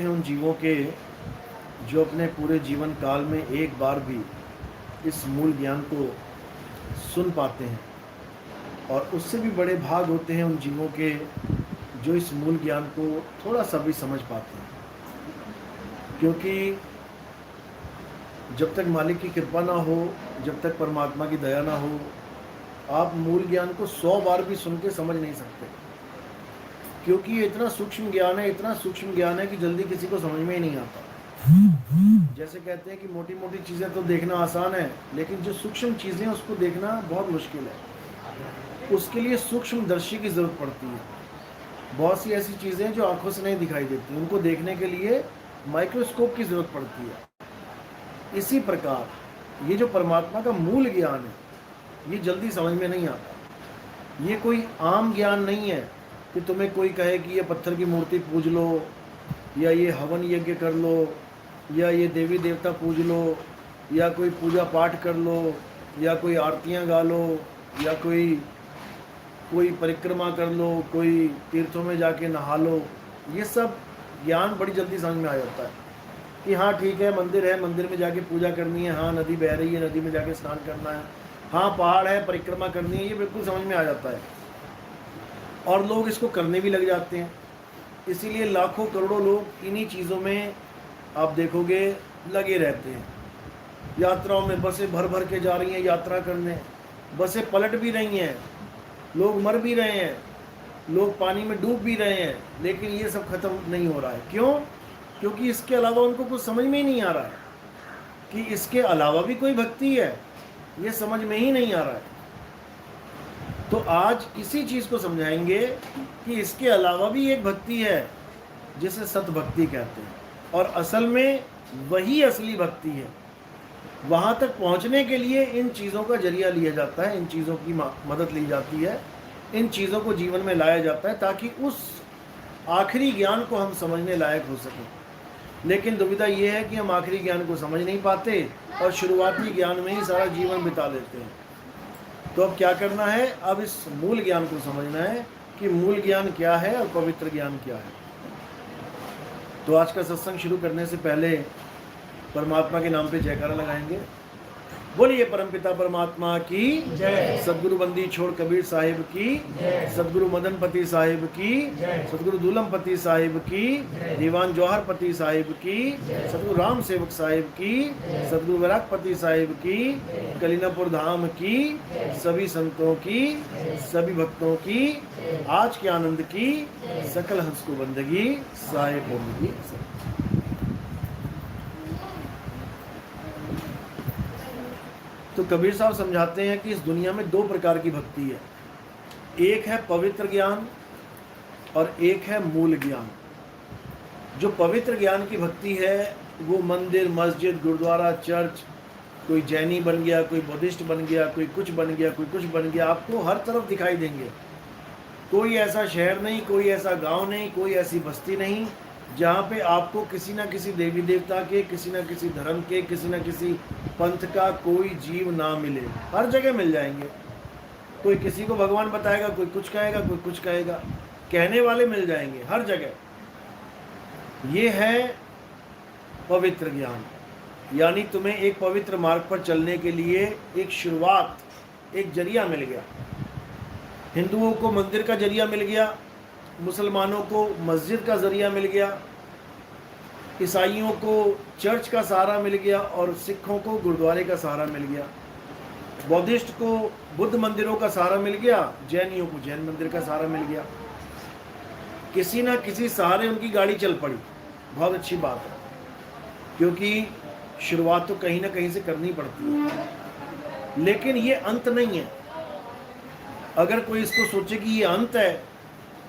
हैं उन जीवों के जो अपने पूरे जीवन काल में एक बार भी इस मूल ज्ञान को सुन पाते हैं, और उससे भी बड़े भाग होते हैं उन जीवों के जो इस मूल ज्ञान को थोड़ा सा भी समझ पाते हैं। क्योंकि जब तक मालिक की कृपा ना हो, जब तक परमात्मा की दया ना हो, आप मूल ज्ञान को 100 बार भी सुन के समझ नहीं सकते। क्योंकि ये इतना सूक्ष्म ज्ञान है, इतना सूक्ष्म ज्ञान है कि जल्दी किसी को समझ में ही नहीं आता। जैसे कहते हैं कि मोटी मोटी चीज़ें तो देखना आसान है, लेकिन जो सूक्ष्म चीज़ें उसको देखना बहुत मुश्किल है। उसके लिए सूक्ष्मदर्शी की ज़रूरत पड़ती है। बहुत सी ऐसी चीज़ें जो आंखों से नहीं दिखाई देती, उनको देखने के लिए माइक्रोस्कोप की ज़रूरत पड़ती है। इसी प्रकार ये जो परमात्मा का मूल ज्ञान है, ये जल्दी समझ में नहीं आता। ये कोई आम ज्ञान नहीं है कि तुम्हें कोई कहे कि ये पत्थर की मूर्ति पूज लो, या ये हवन यज्ञ कर लो, या ये देवी देवता पूज लो, या कोई पूजा पाठ कर लो, या कोई आरतियाँ गा लो, या कोई परिक्रमा कर लो, कोई तीर्थों में जाके नहा लो। ये सब ज्ञान बड़ी जल्दी समझ में आ जाता है कि हाँ ठीक है, मंदिर है, मंदिर में जाके पूजा करनी है, हाँ नदी बह रही है, नदी में जाके स्नान करना है, हाँ पहाड़ है, परिक्रमा करनी है। ये बिल्कुल समझ में आ जाता है और लोग इसको करने भी लग जाते हैं। इसीलिए लाखों करोड़ों लोग इन्हीं चीज़ों में आप देखोगे लगे रहते हैं। यात्राओं में बसें भर भर के जा रही हैं यात्रा करने, बसें पलट भी रही हैं, लोग मर भी रहे हैं, लोग पानी में डूब भी रहे हैं, लेकिन ये सब खत्म नहीं हो रहा है। क्यों? क्योंकि इसके अलावा उनको कुछ समझ में ही नहीं आ रहा है कि इसके अलावा भी कोई भक्ति है। ये समझ में ही नहीं आ रहा है। तो आज इसी चीज़ को समझाएंगे कि इसके अलावा भी एक भक्ति है जिसे सत भक्ति कहते हैं, और असल में वही असली भक्ति है। वहाँ तक पहुँचने के लिए इन चीज़ों का जरिया लिया जाता है, इन चीज़ों की मदद ली जाती है, इन चीज़ों को जीवन में लाया जाता है ताकि उस आखिरी ज्ञान को हम समझने लायक हो सकें। लेकिन दुविधा ये है कि हम आखिरी ज्ञान को समझ नहीं पाते और शुरुआती ज्ञान में ही सारा जीवन बिता देते हैं। तो अब क्या करना है? अब इस मूल ज्ञान को समझना है कि मूल ज्ञान क्या है और पवित्र ज्ञान क्या है। तो आज का सत्संग शुरू करने से पहले परमात्मा के नाम पे जयकारा लगाएंगे। बोलिए परमपिता परमात्मा की जय। सदगुरु बंदी छोड़ कबीर साहिब की जय। सदगुरु मदनपति साहिब की जय। सदगुरु दूलमपति साहिब की जय। दीवान जौहरपति साहिब की जय। सदगुरु राम सेवक साहिब की जय। सदगुरु वैरागपति साहिब की जय। कलीनापुर धाम की जय। सभी संतों की जय। सभी भक्तों की जय। आज के आनंद की सकल हंस को बंदगी साहिब होगी। तो कबीर साहब समझाते हैं कि इस दुनिया में 2 प्रकार की भक्ति है। एक है पवित्र ज्ञान और एक है मूल ज्ञान। जो पवित्र ज्ञान की भक्ति है वो मंदिर, मस्जिद, गुरुद्वारा, चर्च, कोई जैनी बन गया, कोई बुद्धिस्ट बन गया, कोई कुछ बन गया, कोई कुछ बन गया, आपको हर तरफ दिखाई देंगे। कोई ऐसा शहर नहीं, कोई ऐसा गांव नहीं, कोई ऐसी बस्ती नहीं जहाँ पे आपको किसी ना किसी देवी देवता के, किसी ना किसी धर्म के, किसी ना किसी पंथ का कोई जीव ना मिले। हर जगह मिल जाएंगे। कोई किसी को भगवान बताएगा, कोई कुछ कहेगा, कोई कुछ कहेगा, कहने वाले मिल जाएंगे हर जगह। ये है पवित्र ज्ञान। यानी तुम्हें एक पवित्र मार्ग पर चलने के लिए एक शुरुआत, एक जरिया मिल गया। हिंदुओं को मंदिर का जरिया मिल गया, मुसलमानों को मस्जिद का ज़रिया मिल गया, ईसाइयों को चर्च का सहारा मिल गया, और सिखों को गुरुद्वारे का सहारा मिल गया। बौद्धिस्ट को बुद्ध मंदिरों का सहारा मिल गया, जैनियों को जैन मंदिर का सहारा मिल गया। किसी ना किसी सहारे उनकी गाड़ी चल पड़ी। बहुत अच्छी बात है, क्योंकि शुरुआत तो कहीं ना कहीं से करनी पड़ती है। लेकिन ये अंत नहीं है। अगर कोई इसको सोचे कि ये अंत है,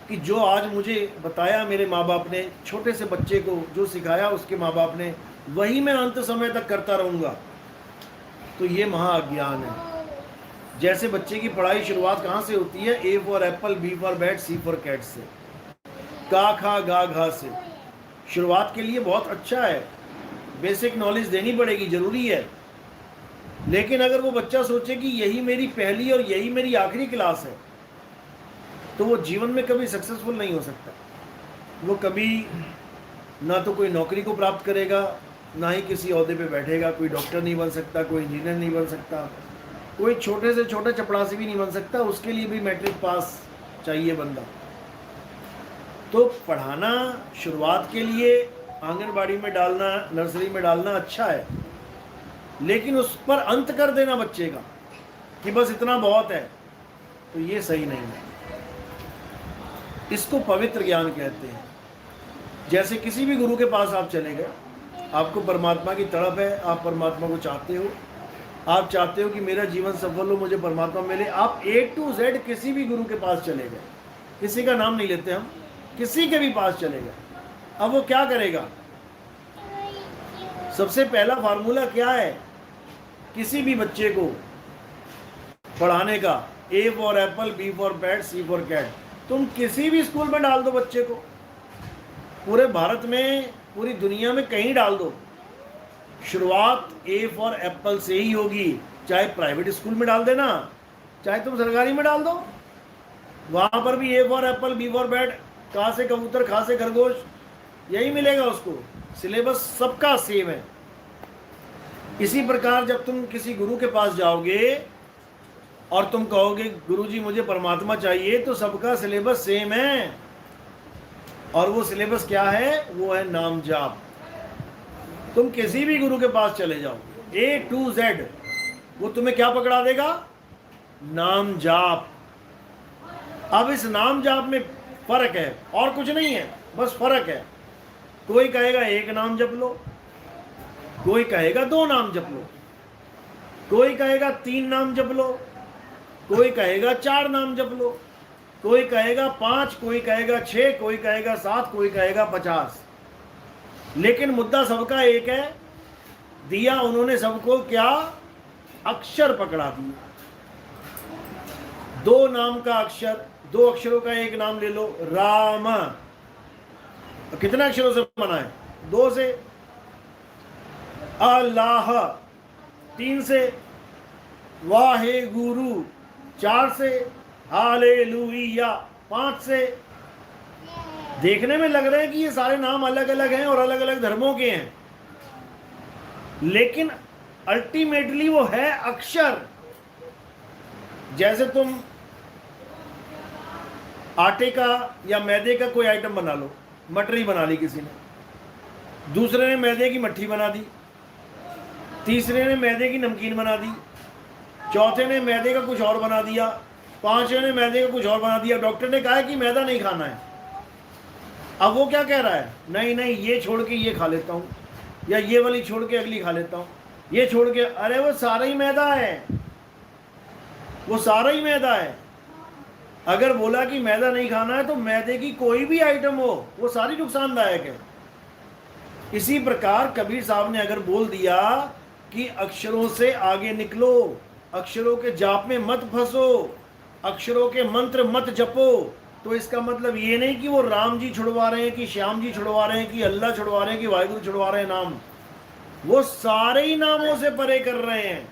कि जो आज मुझे बताया मेरे माँ बाप ने, छोटे से बच्चे को जो सिखाया उसके माँ बाप ने, वही मैं अंत समय तक करता रहूँगा, तो ये महाअज्ञान है। जैसे बच्चे की पढ़ाई शुरुआत कहाँ से होती है? A for apple, B for bat, C for cat से, का खा गा घा से। शुरुआत के लिए बहुत अच्छा है, बेसिक नॉलेज देनी पड़ेगी, ज़रूरी है। लेकिन अगर वो बच्चा सोचे कि यही मेरी पहली और यही मेरी आखिरी क्लास है, तो वो जीवन में कभी सक्सेसफुल नहीं हो सकता। वो कभी ना तो कोई नौकरी को प्राप्त करेगा, ना ही किसी ओहदे पे बैठेगा। कोई डॉक्टर नहीं बन सकता, कोई इंजीनियर नहीं बन सकता, कोई छोटे से छोटा चपड़ासी भी नहीं बन सकता। उसके लिए भी मैट्रिक पास चाहिए बंदा। तो पढ़ाना शुरुआत के लिए आंगनबाड़ी में डालना, नर्सरी में डालना अच्छा है, लेकिन उस पर अंत कर देना बच्चे का कि बस इतना बहुत है, तो ये सही नहीं है। इसको पवित्र ज्ञान कहते हैं। जैसे किसी भी गुरु के पास आप चले गए, आपको परमात्मा की तड़प है, आप परमात्मा को चाहते हो, आप चाहते हो कि मेरा जीवन सफल हो, मुझे परमात्मा मिले। आप A to Z किसी भी गुरु के पास चले गए, किसी का नाम नहीं लेते हम, किसी के भी पास चले गए। अब वो क्या करेगा? सबसे पहला फार्मूला क्या है किसी भी बच्चे को पढ़ाने का? A for apple, B for bat, C for cat. तुम किसी भी स्कूल में डाल दो बच्चे को, पूरे भारत में, पूरी दुनिया में कहीं डाल दो, शुरुआत A फॉर एप्पल से ही होगी। चाहे प्राइवेट स्कूल में डाल देना, चाहे तुम सरकारी में डाल दो, वहां पर भी A for apple, B for bat, कहाँ से कबूतर, कहाँ से खरगोश, यही मिलेगा उसको। सिलेबस सबका सेम है। इसी प्रकार जब तुम किसी गुरु के पास जाओगे और तुम कहोगे गुरुजी मुझे परमात्मा चाहिए, तो सबका सिलेबस सेम है। और वो सिलेबस क्या है? वो है नाम जाप। तुम किसी भी गुरु के पास चले जाओ, A to Z, वो तुम्हें क्या पकड़ा देगा? नाम जाप। अब इस नाम जाप में फर्क है, और कुछ नहीं है, बस फर्क है। कोई कहेगा 1 नाम जप लो, कोई कहेगा 2 नाम जप लो, कोई कहेगा 3 नाम जप लो, कोई कहेगा 4 नाम जप लो, कोई कहेगा 5, कोई कहेगा 6, कोई कहेगा 7, कोई कहेगा 50। लेकिन मुद्दा सबका एक है, दिया उन्होंने सबको क्या? अक्षर पकड़ा दिए। 2 नाम का अक्षर, 2 अक्षरों का एक नाम ले लो, राम। कितने अक्षरों से बना है? 2 से। अल्लाह 3 से, वाहे गुरु 4 से, हालेलुया 5 से। देखने में लग रहा है कि ये सारे नाम अलग अलग हैं और अलग अलग धर्मों के हैं, लेकिन अल्टीमेटली वो है अक्षर। जैसे तुम आटे का या मैदे का कोई आइटम बना लो, मटरी बना ली किसी ने, दूसरे ने मैदे की मट्ठी बना दी, तीसरे ने मैदे की नमकीन बना दी, चौथे ने मैदे का कुछ और बना दिया, 5वें ने मैदे का कुछ और बना दिया। डॉक्टर ने कहा है कि मैदा नहीं खाना है। अब वो क्या कह रहा है? नहीं नहीं, ये छोड़ के ये खा लेता हूँ, या ये वाली छोड़ के अगली खा लेता हूँ, ये छोड़ के। अरे वो सारा ही मैदा है, वो सारा ही मैदा है। अगर बोला कि मैदा नहीं खाना है, तो मैदे की कोई भी आइटम हो वो सारी नुकसानदायक है। इसी प्रकार कबीर साहब ने अगर बोल दिया कि अक्षरों से आगे निकलो, अक्षरों के जाप में मत फंसो, अक्षरों के मंत्र मत जपो, तो इसका मतलब ये नहीं कि वो राम जी छुड़वा रहे हैं, कि श्याम जी छुड़वा रहे हैं, कि अल्लाह छुड़वा रहे हैं, कि वाहिगुरु छुड़वा रहे हैं नाम। वो सारे ही नामों से परे कर रहे हैं।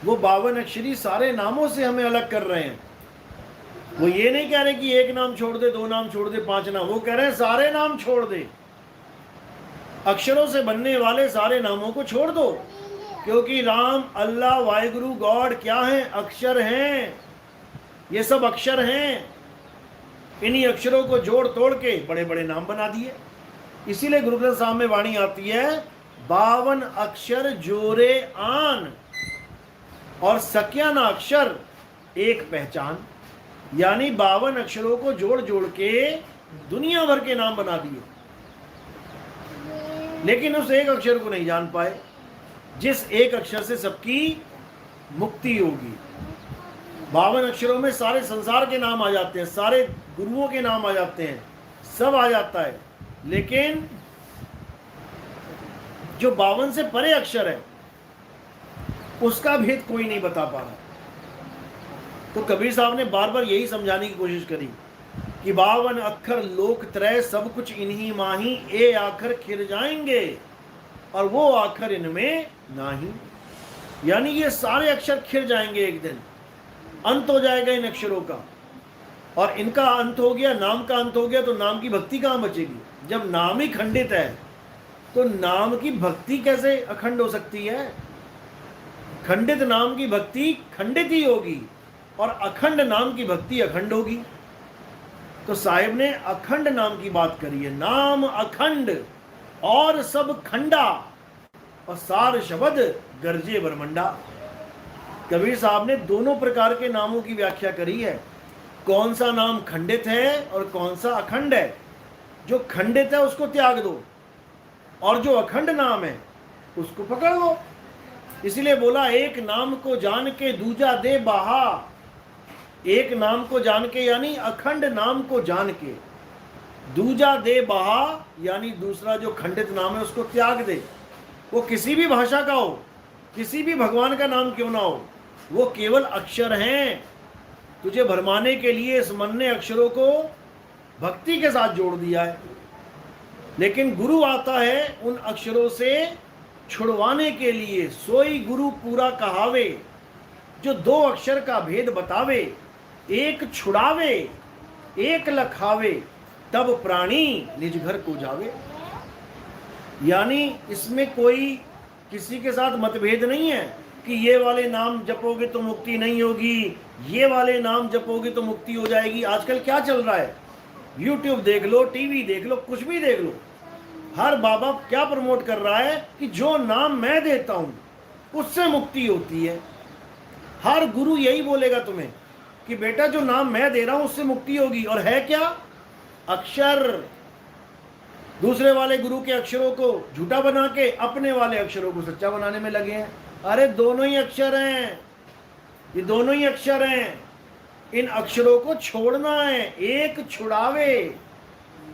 वो 52 अक्षरी सारे नामों से हमें अलग कर रहे हैं। वो ये नहीं कह रहे कि 1 नाम छोड़ दे, 2 नाम छोड़ दे, 5 नाम। वो कह रहे हैं सारे नाम छोड़ दे, अक्षरों से बनने वाले सारे नामों को छोड़ दो। क्योंकि राम, अल्लाह, वाहिगुरु, गॉड क्या है? अक्षर हैं। ये सब अक्षर हैं। इन्हीं अक्षरों को जोड़ तोड़ के बड़े बड़े नाम बना दिए। इसीलिए गुरु ग्रंथ साहब में वाणी आती है, 52 अक्षर जोरे आन, और सक्या ना अक्षर एक पहचान। यानी 52 अक्षरों को जोड़ जोड़ के दुनिया भर के नाम बना दिए, लेकिन उस एक अक्षर को नहीं जान पाए, जिस एक अक्षर से सबकी मुक्ति होगी। 52 अक्षरों में सारे संसार के नाम आ जाते हैं, सारे गुरुओं के नाम आ जाते हैं, सब आ जाता है, लेकिन जो 52 से परे अक्षर है उसका भेद कोई नहीं बता पा रहा। तो कबीर साहब ने बार बार यही समझाने की कोशिश करी कि 52 अक्षर लोक त्रय सब कुछ इन्हीं माही, ए आखर खिर जाएंगे और वो आखर इनमें नाही। यानी ये सारे अक्षर खिर जाएंगे, एक दिन अंत हो जाएगा इन अक्षरों का। और इनका अंत हो गया, नाम का अंत हो गया, तो नाम की भक्ति कहाँ बचेगी? जब नाम ही खंडित है तो नाम की भक्ति कैसे अखंड हो सकती है? खंडित नाम की भक्ति खंडित ही होगी और अखंड नाम की भक्ति अखंड होगी। तो साहिब ने अखंड नाम की बात करी है। नाम अखंड और सब खंडा और सार शब्द गरजे बरमंडा। कबीर साहब ने दोनों प्रकार के नामों की व्याख्या करी है। कौन सा नाम खंडित है और कौन सा अखंड है। जो खंडित है उसको त्याग दो और जो अखंड नाम है उसको पकड़ लो। इसलिए बोला एक नाम को जान के दूजा दे बाहा। एक नाम को जान के यानी अखंड नाम को जान के, दूजा दे बहा यानी दूसरा जो खंडित नाम है उसको त्याग दे। वो किसी भी भाषा का हो, किसी भी भगवान का नाम क्यों ना हो, वो केवल अक्षर हैं। तुझे भरमाने के लिए इस मन ने अक्षरों को भक्ति के साथ जोड़ दिया है, लेकिन गुरु आता है उन अक्षरों से छुड़वाने के लिए। सोई गुरु पूरा कहावे, जो दो अक्षर का भेद बतावे। एक छुड़ावे एक लखावे, तब प्राणी निज घर को जावे। यानी इसमें कोई किसी के साथ मतभेद नहीं है कि ये वाले नाम जपोगे तो मुक्ति नहीं होगी, ये वाले नाम जपोगे तो मुक्ति हो जाएगी। आजकल क्या चल रहा है, YouTube देख लो, टीवी देख लो, कुछ भी देख लो, हर बाबा क्या प्रमोट कर रहा है कि जो नाम मैं देता हूं उससे मुक्ति होती है। हर गुरु यही बोलेगा तुम्हें कि बेटा जो नाम मैं दे रहा हूं उससे मुक्ति होगी। और है क्या? अक्षर। दूसरे वाले गुरु के अक्षरों को झूठा बना के अपने वाले अक्षरों को सच्चा बनाने में लगे हैं। अरे दोनों ही अक्षर हैं, ये दोनों ही अक्षर हैं। इन अक्षरों को छोड़ना है। एक छुड़ावे,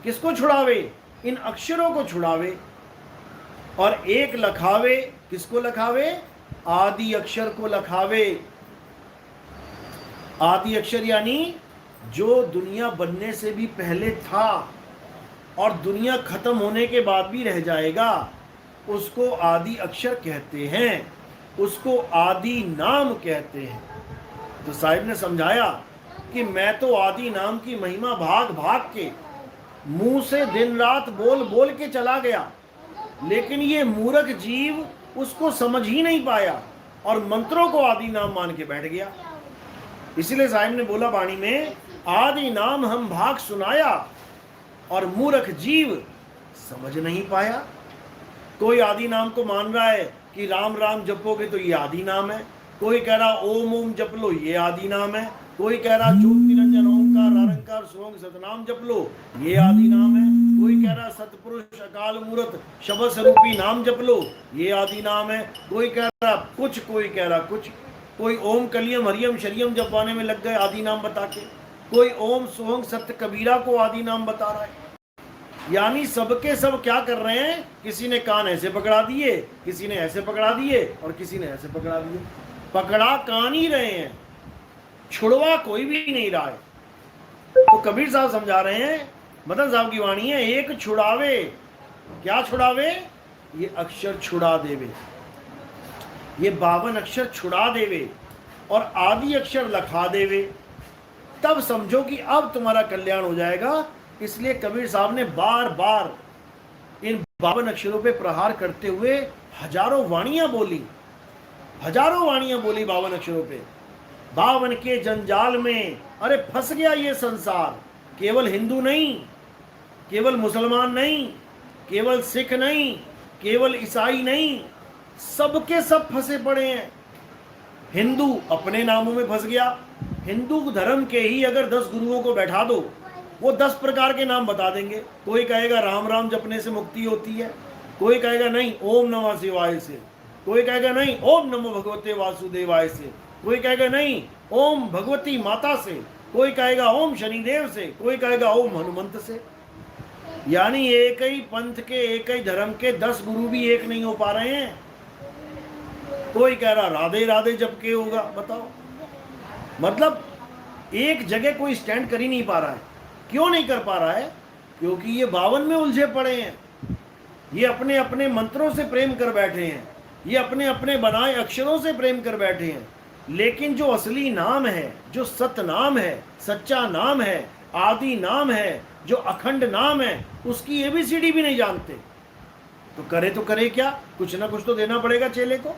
किसको छुड़ावे? इन अक्षरों को छुड़ावे। और एक लखावे, किसको लखावे? आदि अक्षर को लखावे। आदि अक्षर यानी जो दुनिया बनने से भी पहले था और दुनिया खत्म होने के बाद भी रह जाएगा, उसको आदि अक्षर कहते हैं, उसको आदि नाम कहते हैं। तो साहिब ने समझाया कि मैं तो आदि नाम की महिमा भाग भाग के मुंह से दिन रात बोल बोल के चला गया, लेकिन ये मूर्ख जीव उसको समझ ही नहीं पाया और मंत्रों को आदि नाम मान के बैठ गया। इसलिए साहिब ने बोला वाणी में, आदि नाम हम भाग सुनाया और मूर्ख जीव समझ नहीं पाया। कोई आदि नाम को मान रहा है कि राम राम जपोगे तो ये आदि नाम है, कोई कह रहा ओम ओम जप लो ये आदि नाम है, कोई कह रहा ज्योति निरंजन ओंकार निरंकार सोंग सतनाम जप लो ये आदि नाम है, कोई कह रहा सतपुरुष अकाल मूर्त शब्द स्वरूपी नाम जप लो ये आदि नाम है, कोई कह रहा कुछ, कोई कह रहा कुछ, कोई ओम कलियम हरियम शरियम जपवाने में लग गए आदि नाम बता के, कोई ओम सोहंग सत्य कबीरा को आदि नाम बता रहा है। यानी सबके सब क्या कर रहे हैं? किसी ने कान ऐसे पकड़ा दिए, किसी ने ऐसे पकड़ा दिए और किसी ने ऐसे पकड़ा दिए। पकड़ा कान ही रहे हैं, छुड़वा कोई भी नहीं रहा है। तो कबीर साहब समझा रहे हैं, मदन साहब की वाणी है, एक छुड़ावे। क्या छुड़ावे? ये अक्षर छुड़ा देवे, ये 52 अक्षर छुड़ा देवे और आदि अक्षर लखा देवे, तब समझो कि अब तुम्हारा कल्याण हो जाएगा। इसलिए कबीर साहब ने बार बार इन 52 अक्षरों पे प्रहार करते हुए हजारों वाणियां बोली, हजारों वाणियां बोली 52 अक्षरों पे। 52 के जंजाल में अरे फंस गया ये संसार। केवल हिंदू नहीं, केवल मुसलमान नहीं, केवल सिख नहीं, केवल ईसाई नहीं, सबके सब फंसे पड़े हैं। हिंदू अपने नामों में फंस गया। हिंदू धर्म के ही अगर 10 गुरुओं को बैठा दो, वो 10 प्रकार के नाम बता देंगे। कोई कहेगा राम राम जपने से मुक्ति होती है, कोई कहेगा नहीं ओम नमः शिवाय से, कोई कहेगा नहीं ओम नमो भगवते वासुदेवाय से, कोई कहेगा नहीं ओम भगवती माता से, कोई कहेगा ओम शनिदेव से, कोई कहेगा ओम हनुमंत से। यानी एक ही पंथ के, एक ही धर्म के 10 गुरु भी एक नहीं हो पा रहे हैं। कोई कह रहा राधे राधे जप के होगा, बताओ। मतलब एक जगह कोई स्टैंड कर ही नहीं पा रहा है। क्यों नहीं कर पा रहा है? क्योंकि ये 52 में उलझे पड़े हैं। ये अपने अपने मंत्रों से प्रेम कर बैठे हैं, ये अपने अपने बनाए अक्षरों से प्रेम कर बैठे हैं। लेकिन जो असली नाम है, जो सत्य नाम है, सच्चा नाम है, आदि नाम है, जो अखंड नाम है, उसकी एबीसीडी भी नहीं जानते। तो करे क्या, कुछ ना कुछ तो देना पड़ेगा चेले को।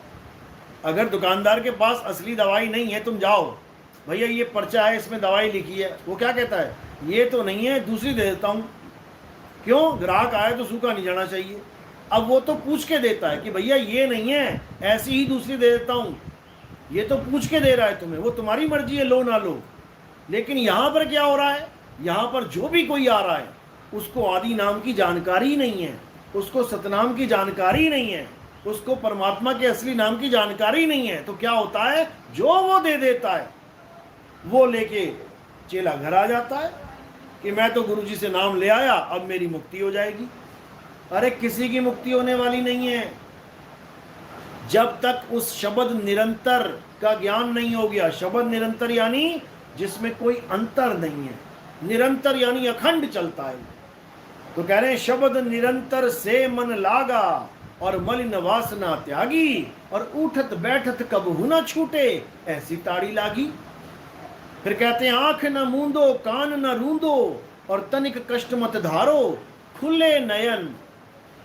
अगर दुकानदार के पास असली दवाई नहीं है, तुम जाओ भैया ये पर्चा है, इसमें दवाई लिखी है, वो क्या कहता है, ये तो नहीं है, दूसरी दे देता हूँ। क्यों? ग्राहक आए तो सूखा नहीं जाना चाहिए। अब वो तो पूछ के देता है कि भैया ये नहीं है, ऐसी ही दूसरी दे देता हूँ। ये तो पूछ के दे रहा है तुम्हें, वो तुम्हारी मर्जी है लो ना लो। लेकिन यहाँ पर क्या हो रहा है, यहाँ पर जो भी कोई आ रहा है उसको आदि नाम की जानकारी नहीं है, उसको सतनाम की जानकारी नहीं है, उसको परमात्मा के असली नाम की जानकारी नहीं है। तो क्या होता है, जो वो दे देता है वो लेके चेला घर आ जाता है कि मैं तो गुरुजी से नाम ले आया, अब मेरी मुक्ति हो जाएगी। अरे किसी की मुक्ति होने वाली नहीं है जब तक उस शब्द निरंतर का ज्ञान नहीं हो गया। शब्द निरंतर यानी जिसमें कोई अंतर नहीं है, निरंतर यानी अखंड चलता है। तो कह रहे हैं शब्द निरंतर से मन लागा और मलिन वासना त्यागी, और उठत बैठत कब हुना छूटे ऐसी ताड़ी लागी। फिर कहते हैं आंख न मूंदो कान न रूंदो और तनिक कष्ट मत धारो, खुले नयन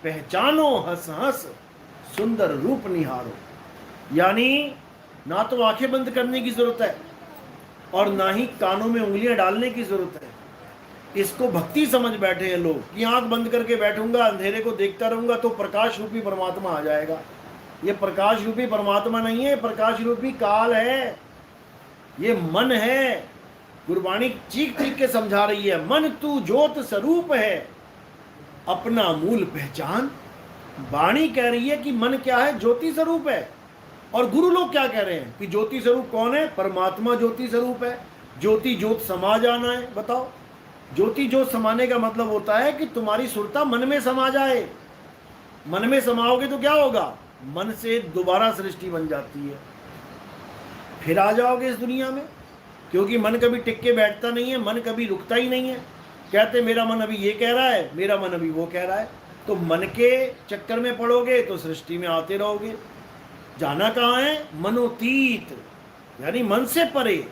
पहचानो हंस हंस सुंदर रूप निहारो। यानी ना तो आंखें बंद करने की जरूरत है और ना ही कानों में उंगलियां डालने की जरूरत है। इसको भक्ति समझ बैठे हैं लोग कि आंख बंद करके बैठूंगा, अंधेरे को देखता रहूंगा तो प्रकाश रूपी परमात्मा आ जाएगा। ये प्रकाश रूपी परमात्मा नहीं है, प्रकाश रूपी काल है, ये मन है। गुरबाणी चीख चीख के समझा रही है, मन तू ज्योत स्वरूप है अपना मूल पहचान। वाणी कह रही है कि मन क्या है, ज्योति स्वरूप है। और गुरु लोग क्या कह रहे हैं कि ज्योति स्वरूप कौन है, परमात्मा ज्योति स्वरूप है। ज्योति ज्योत समा जाना है। बताओ, ज्योति ज्योत समाने का मतलब होता है कि तुम्हारी सुरता मन में समा जाए। मन में समाओगे तो क्या होगा, मन से दोबारा सृष्टि बन जाती है, फिर आ जाओगे इस दुनिया में। क्योंकि मन कभी टिक के बैठता नहीं है, मन कभी रुकता ही नहीं है। कहते मेरा मन अभी ये कह रहा है, मेरा मन अभी वो कह रहा है। तो मन के चक्कर में पड़ोगे तो सृष्टि में आते रहोगे। जाना कहाँ है, मनोतीत यानी मन से परे।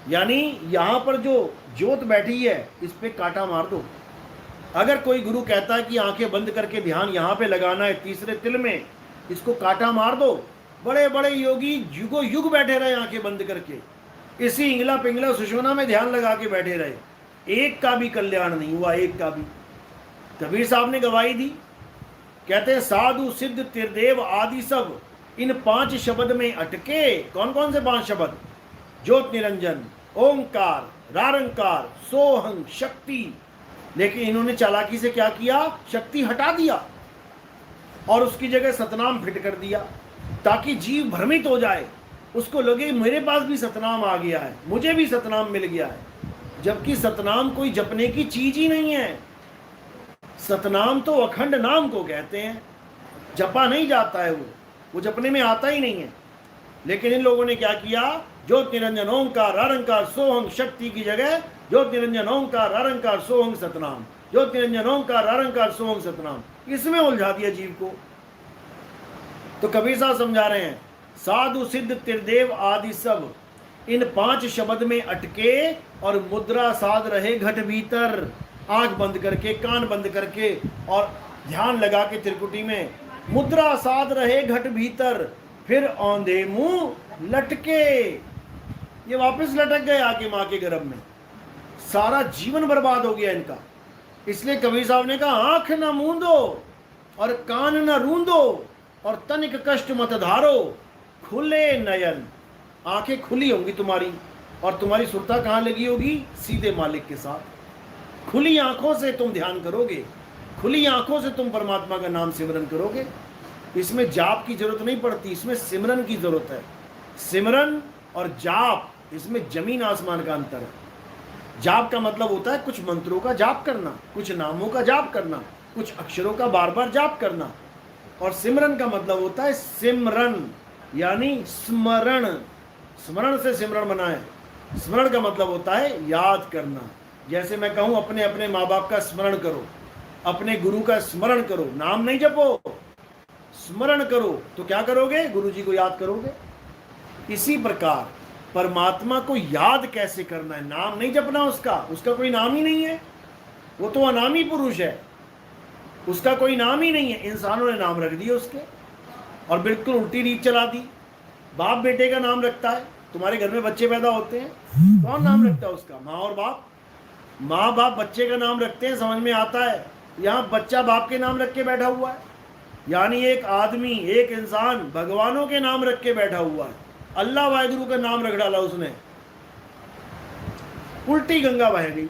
यानी यहाँ पर जो ज्योत बैठी है इस पे कांटा मार दो। अगर कोई गुरु कहता है कि आंखें बंद करके ध्यान यहाँ पे लगाना है तीसरे तिल में, इसको कांटा मार दो। बड़े बड़े योगी युगो युग बैठे रहे आंखें बंद करके, इसी इंगला पिंगला सुषुम्ना में ध्यान लगा के बैठे रहे, एक का भी कल्याण नहीं हुआ, एक का भी। कबीर साहब ने गवाही दी, कहते हैं साधु सिद्ध त्रिदेव आदि सब इन 5 शब्द में अटके। कौन कौन से 5 शब्द, ज्योत निरंजन, ओंकार, रारंकार, सोहं, शक्ति। लेकिन इन्होंने चालाकी से क्या किया, शक्ति हटा दिया और उसकी जगह सतनाम फिट कर दिया, ताकि जीव भ्रमित हो जाए, उसको लगे मेरे पास भी सतनाम आ गया है, मुझे भी सतनाम मिल गया है। जबकि सतनाम कोई जपने की चीज ही नहीं है। सतनाम तो अखंड नाम को कहते हैं, जपा नहीं जाता है, वो जपने में आता ही नहीं है। लेकिन इन लोगों ने क्या किया, ज्योत निरंजन ओंकार रारंकार सोहंग शक्ति की जगह ज्योत निरंजन ओंकार रारंकार सोहंग सतनाम, ज्योत निरंजन ओंकार रारंकार सोहंग सतनाम, इसमें उलझा दिया जीव को। तो कबीर साहब समझा रहे हैं साधु सिद्ध त्रिदेव आदि सब इन 5 शब्द में अटके और मुद्रा साध रहे घट भीतर। आंख बंद करके, कान बंद करके और ध्यान लगा के त्रिकुटी में मुद्रा साध रहे घट भीतर, फिर औंधे मुंह लटके। ये वापस लटक गए आके मां के गर्भ में, सारा जीवन बर्बाद हो गया इनका। इसलिए कबीर साहब ने कहा आंख न मूंदो और कान न रूंदो और तनिक कष्ट मत धारो, खुले नयन। आंखें खुली होंगी तुम्हारी और तुम्हारी सुरता कहाँ लगी होगी, सीधे मालिक के साथ। खुली आंखों से तुम ध्यान करोगे, खुली आंखों से तुम परमात्मा का नाम सिमरन करोगे। इसमें जाप की जरूरत नहीं पड़ती, इसमें सिमरन की जरूरत है। सिमरन और जाप, इसमें जमीन आसमान का अंतर है। जाप का मतलब होता है कुछ मंत्रों का जाप करना, कुछ नामों का जाप करना, कुछ अक्षरों का बार बार जाप करना। और सिमरन का मतलब होता है सिमरन यानी स्मरण। स्मरण से सिमरन बना है। स्मरण का मतलब होता है याद करना। जैसे मैं कहूँ अपने अपने माँ बाप का स्मरण करो, अपने गुरु का स्मरण करो, नाम नहीं जपो, स्मरण करो। तो क्या करोगे, गुरु जी को याद करोगे। इसी प्रकार परमात्मा को याद कैसे करना है, नाम नहीं जपना उसका, उसका कोई नाम ही नहीं है, वो तो अनामी पुरुष है, उसका कोई नाम ही नहीं है। इंसानों ने नाम रख दिए उसके, और बिल्कुल उल्टी रीत चला दी। बाप बेटे का नाम रखता है, तुम्हारे घर में बच्चे पैदा होते हैं, कौन नाम रखता है उसका? माँ और बाप। माँ बाप बच्चे का नाम रखते हैं, समझ में आता है। यहाँ बच्चा बाप के नाम रख के बैठा हुआ है, यानी एक आदमी, एक इंसान भगवानों के नाम रख के बैठा हुआ है, अल्लाह वाहिगुरु का नाम रख डाला उसने, उल्टी गंगा बह गई।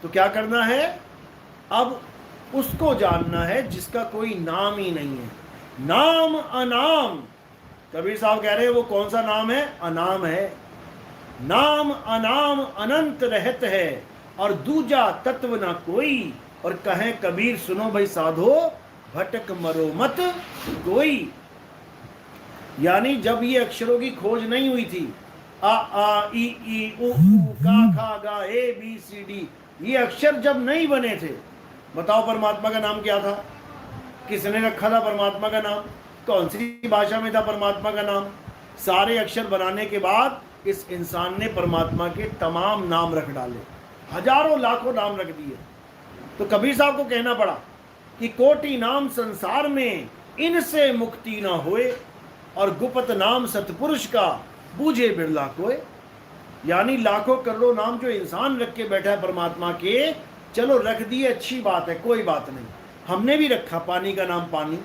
तो क्या करना है? अब उसको जानना है जिसका कोई नाम ही नहीं है। नाम अनाम, कबीर साहब कह रहे हैं वो कौन सा नाम है? अनाम है। नाम अनाम अनंत रहत है, और दूजा तत्व ना कोई। और कहें कबीर सुनो भाई साधो, भटक मरो मत कोई। यानी जब ये अक्षरों की खोज नहीं हुई थी, आ आ ई ई उ का खा गा ए बी सी डी, ये अक्षर जब नहीं बने थे, बताओ परमात्मा का नाम क्या था? किसने रखा था परमात्मा का नाम? कौन सी भाषा में था परमात्मा का नाम? सारे अक्षर बनाने के बाद इस इंसान ने परमात्मा के तमाम नाम रख डाले, हजारों लाखों नाम रख दिए। तो कबीर साहब को कहना पड़ा कि कोटि नाम संसार में, इनसे मुक्ति ना होए, और गुप्त नाम सतपुरुष का बूझे बिरला कोय। यानी लाखों करोड़ों नाम जो इंसान रख के बैठा है परमात्मा के, चलो रख दिए, अच्छी बात है, कोई बात नहीं। हमने भी रखा पानी का नाम पानी,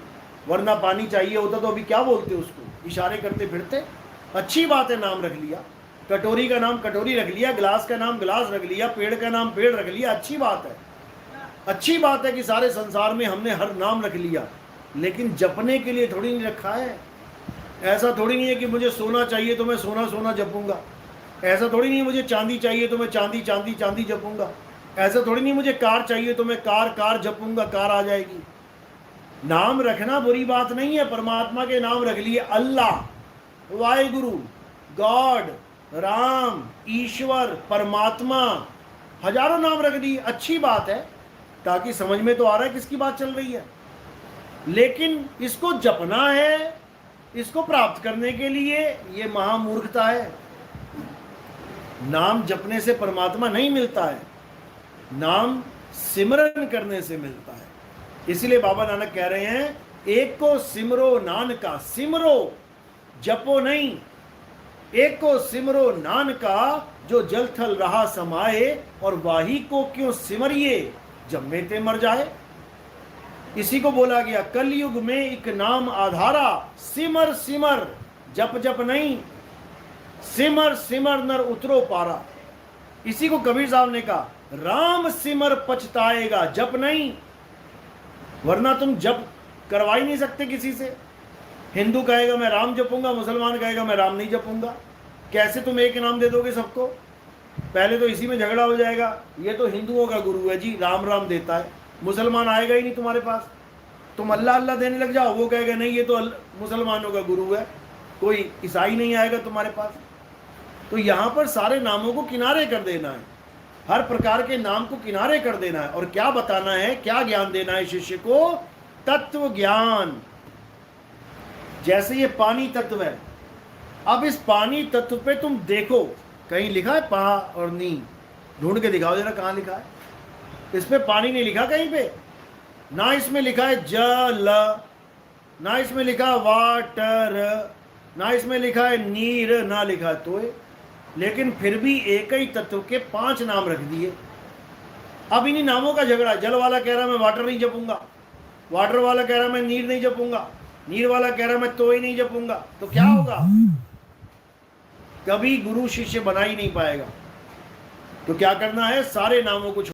वरना पानी चाहिए होता तो अभी क्या बोलते उसको, इशारे करते फिरते। अच्छी बात है, नाम रख लिया। कटोरी का नाम कटोरी रख लिया, गिलास का नाम गिलास रख लिया, पेड़ का नाम पेड़ रख लिया, अच्छी बात है। अच्छी बात है कि सारे संसार में हमने हर नाम रख लिया, लेकिन जपने के लिए थोड़ी नहीं रखा है। ऐसा थोड़ी नहीं है कि मुझे सोना चाहिए तो मैं सोना सोना जपूंगा, ऐसा थोड़ी नहीं है मुझे चांदी चाहिए तो मैं चांदी चांदी चांदी जपूंगा, ऐसा थोड़ी नहीं मुझे कार चाहिए तो मैं कार कार जपूंगा, कार आ जाएगी। नाम रखना बुरी बात नहीं है, परमात्मा के नाम रख लिए, अल्लाह, वाहिगुरु, गॉड, राम, ईश्वर, परमात्मा, हजारों नाम रख दिए, अच्छी बात है, ताकि समझ में तो आ रहा है किसकी बात चल रही है। लेकिन इसको जपना है, इसको प्राप्त करने के लिए, ये महामूर्खता है। नाम जपने से परमात्मा नहीं मिलता है, नाम सिमरन करने से मिलता है। इसलिए बाबा नानक कह रहे हैं, एक को सिमरो नानका, सिमरो जपो नहीं, एक को सिमरो नानका, जो जल थल रहा समाए, और वाही को क्यों सिमरिए, जब में ते मर जाए। इसी को बोला गया, कलयुग में एक नाम आधारा, सिमर सिमर जप जप नहीं, सिमर सिमर नर उतरो पारा। इसी को कबीर साहब ने कहा, राम सिमर पछताएगा, जप नहीं, वरना तुम जप करवा ही नहीं सकते किसी से। हिंदू कहेगा मैं राम जपूंगा, मुसलमान कहेगा मैं राम नहीं जपूंगा, कैसे तुम एक नाम दे दोगे सबको? पहले तो इसी में झगड़ा हो जाएगा, ये तो हिंदुओं का गुरु है जी, राम राम देता है, मुसलमान आएगा ही नहीं तुम्हारे पास। तुम अल्लाह अल्लाह देने लग जाओ, वो कहेगा नहीं ये तो मुसलमानों का गुरु है, कोई ईसाई नहीं आएगा तुम्हारे पास। तो यहाँ पर सारे नामों को किनारे कर देना है, हर प्रकार के नाम को किनारे कर देना है, और क्या बताना है, क्या ज्ञान देना है शिष्य को? तत्व ज्ञान। जैसे ये पानी तत्व है, अब इस पानी तत्व पे तुम देखो, कहीं लिखा है पा और नी? ढूंढ के दिखाओ जरा, कहाँ लिखा है? इस पे पानी नहीं लिखा कहीं पे, ना इसमें लिखा है जल, ना इसमें लिखा है वाटर, ना इसमें लिखा है नीर, ना लिखा है तोय। लेकिन फिर भी एक ही तत्व के 5 नाम रख दिए। अब इन्हीं नामों का झगड़ा, जल वाला कह रहा मैं वाटर नहीं जपूंगा, वाटर वाला कह रहा मैं नीर नहीं जपूंगा, नीर वाला कह रहा मैं तोय नहीं जपूंगा। तो क्या होगा? कभी गुरु शिष्य बना ही नहीं पाएगा। तो क्या करना है? सारे नामों को